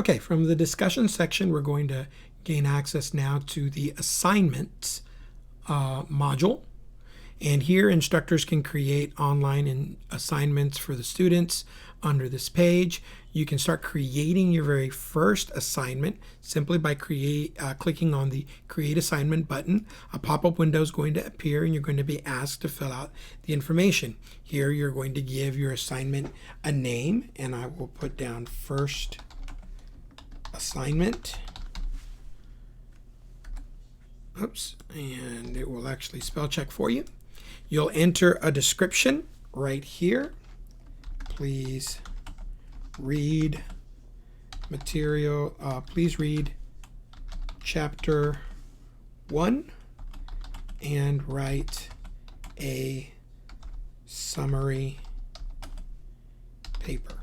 Okay, from the discussion section, we're going to gain access now to the assignments module. And here, instructors can create online assignments for the students. Under this page, you can start creating your very first assignment simply by clicking on the Create Assignment button. A pop-up window is going to appear, and you're going to be asked to fill out the information. Here, you're going to give your assignment a name, and I will put down First Assignment. Oops, and it will actually spell check for you. You'll enter a description right here. Please read material. Please read chapter 1 and write a summary paper.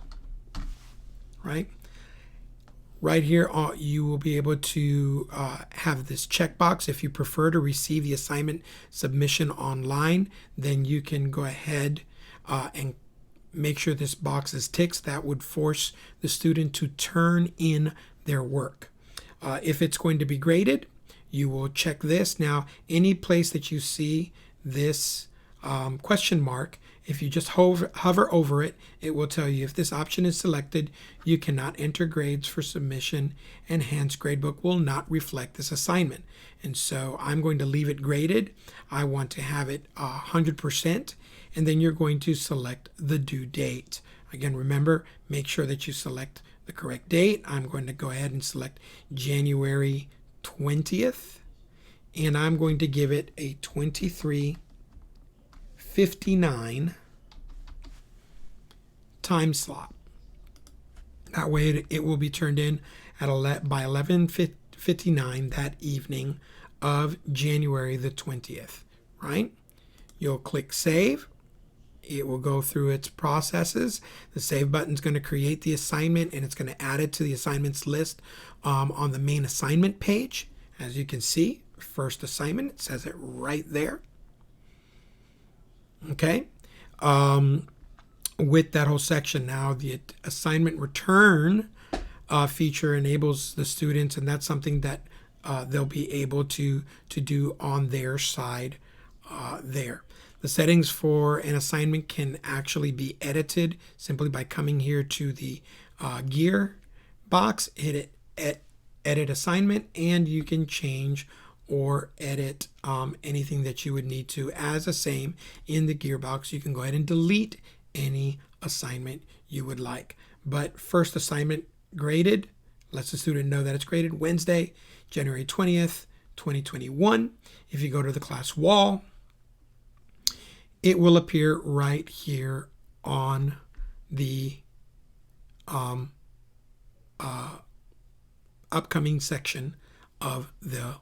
Right here, you will be able to have this checkbox. If you prefer to receive the assignment submission online, then you can go ahead and make sure this box is ticked. That would force the student to turn in their work. If it's going to be graded, you will check this. Now, any place that you see this question mark, if you just hover over it, it will tell you if this option is selected, you cannot enter grades for submission, and hence gradebook will not reflect this assignment. And so I'm going to leave it graded. I want to have it 100%, and then you're going to select the due date. Again, remember, make sure that you select the correct date. I'm going to go ahead and select January 20th, and I'm going to give it a 23:59 time slot. That way it will be turned in at by 11:59 that evening of January the 20th, right? You'll click save. It will go through its processes. The save button is going to create the assignment, and it's going to add it to the assignments list on the main assignment page. As you can see, first assignment, it says it right there. Okay, with that whole section now, the assignment return feature enables the students, and that's something that they'll be able to do on their side there. The settings for an assignment can actually be edited simply by coming here to the gear box, hit edit assignment, and you can change or edit anything that you would need to. As the same in the gearbox, you can go ahead and delete any assignment you would like. But first assignment graded lets the student know that it's graded Wednesday, January 20th, 2021. If you go to the class wall, it will appear right here on the upcoming section of the